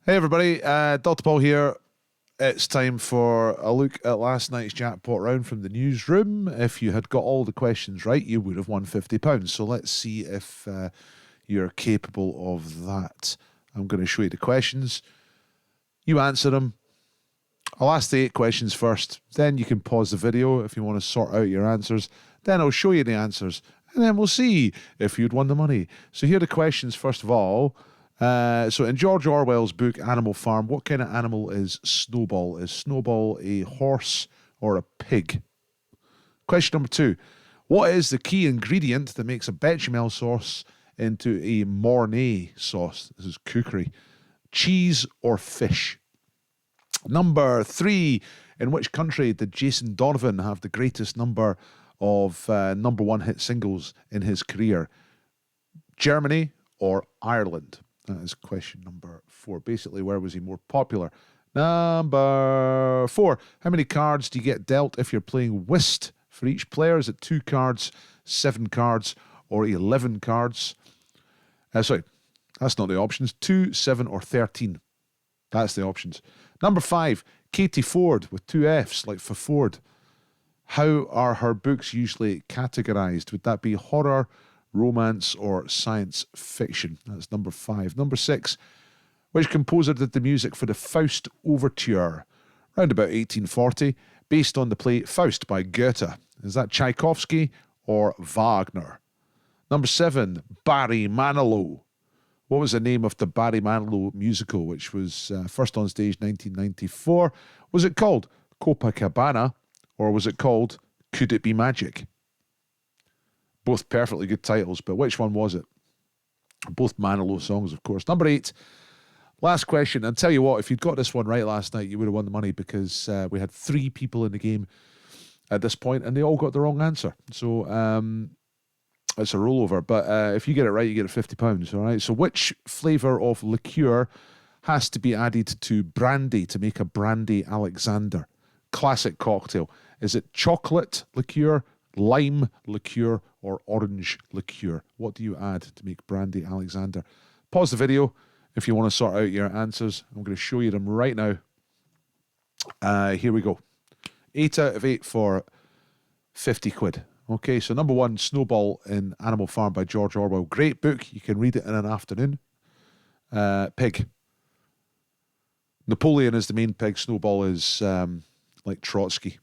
Hey everybody, Dr. Paul here. It's time for a look at last night's jackpot round from the newsroom. If you had got all the questions right, you would have won £50. So let's see if you're capable of that. I'm going to show you the questions. You answer them. I'll ask the 8 questions first. Then you can pause the video if you want to sort out your answers. Then I'll show you the answers. And then we'll see if you'd won the money. So here are the questions first of all. So in George Orwell's book Animal Farm, what kind of animal is Snowball? Is Snowball a horse or a pig? Question number 2. What is the key ingredient that makes a bechamel sauce into a Mornay sauce? This is cookery. Cheese or fish? Number 3. In which country did Jason Donovan have the greatest number of number one hit singles in his career? Germany or Ireland? That is question number 4. Basically, where was he more popular? Number 4. How many cards do you get dealt if you're playing whist for each player? Is it 2 cards, 7 cards, or 11 cards? Sorry, that's not the options. 2, 7, or 13. That's the options. Number 5. Katie Ford with 2 Fs, like for Ford. How are her books usually categorized? Would that be horror, romance, or science fiction? That's number 5. Number 6. Which composer did the music for the Faust Overture, round about 1840, based on the play Faust by Goethe? Is that Tchaikovsky or Wagner? Number 7. Barry Manilow. What was the name of the Barry Manilow musical, which was first on stage 1994? Was it called Copacabana, or was it called Could It Be Magic? Both perfectly good titles, but which one was it? Both Manilow songs, of course. Number 8, last question. And tell you what, if you'd got this one right last night, you would have won the money, because we had 3 people in the game at this point, and they all got the wrong answer. So it's a rollover. But if you get it right, you get £50. All right. So which flavour of liqueur has to be added to brandy to make a brandy Alexander? Classic cocktail. Is it chocolate liqueur, lime liqueur, or orange liqueur? What do you add to make brandy Alexander? Pause the video if you want to sort out your answers. I'm going to show you them right now. Here we go. 8 out of 8 for 50 quid. Okay, so number 1, Snowball in Animal Farm by George Orwell. Great book. You can read it in an afternoon. Pig. Napoleon is the main pig. Snowball is like Trotsky.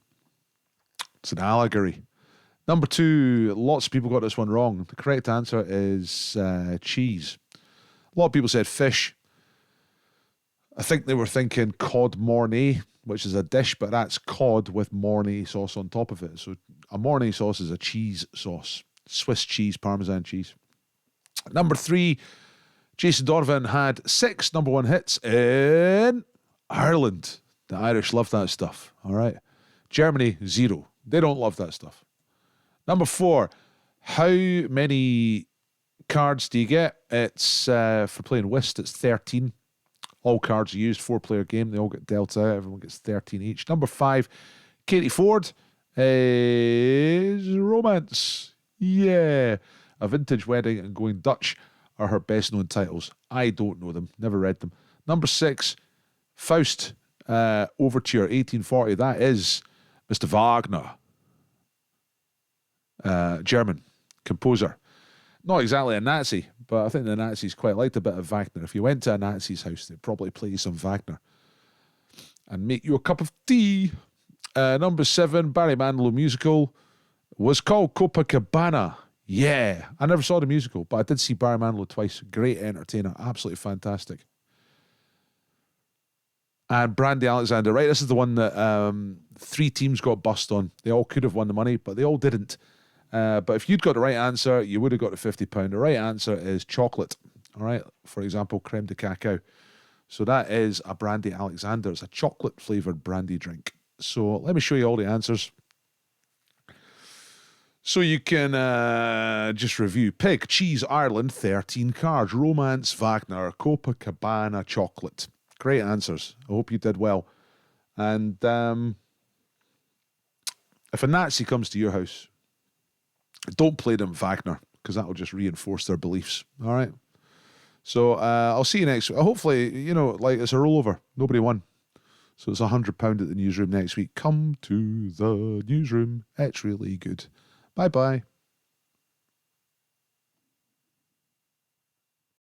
It's an allegory. Number 2, lots of people got this one wrong. The correct answer is cheese. A lot of people said fish. I think they were thinking cod Mornay, which is a dish, but that's cod with Mornay sauce on top of it. So a Mornay sauce is a cheese sauce. Swiss cheese, Parmesan cheese. Number 3, Jason Donovan had 6 number 1 hits in Ireland. The Irish love that stuff. All right. Germany, 0. They don't love that stuff. Number 4, how many cards do you get? It's for playing whist, it's 13. All cards are used, 4-player game. They all get dealt out. Everyone gets 13 each. Number 5, Katie Ford is romance. Yeah. A Vintage Wedding and Going Dutch are her best known titles. I don't know them. Never read them. Number 6, Faust Overture 1840. That is Mr. Wagner. German composer. Not exactly a Nazi, but I think the Nazis quite liked a bit of Wagner. If you went to a Nazi's house, they'd probably play some Wagner and make you a cup of tea. Number 7, Barry Manilow musical was called Copacabana. Yeah, I never saw the musical, but I did see Barry Manilow twice. Great entertainer, absolutely fantastic. And Brandy Alexander, right? This is the one that 3 teams got bust on. They all could have won the money, but they all didn't. But if you'd got the right answer, you would have got the £50. The right answer is chocolate. All right. For example, creme de cacao. So that is a Brandy Alexander. It's a chocolate flavoured brandy drink. So let me show you all the answers. So you can just review. Pig, cheese, Ireland, 13 cards. Romance, Wagner, Copacabana, chocolate. Great answers. I hope you did well. And if a Nazi comes to your house, don't play them Wagner, because that will just reinforce their beliefs. All right? So I'll see you next week. Hopefully, you know, like it's a rollover. Nobody won. So it's £100 at the newsroom next week. Come to the newsroom. It's really good. Bye-bye.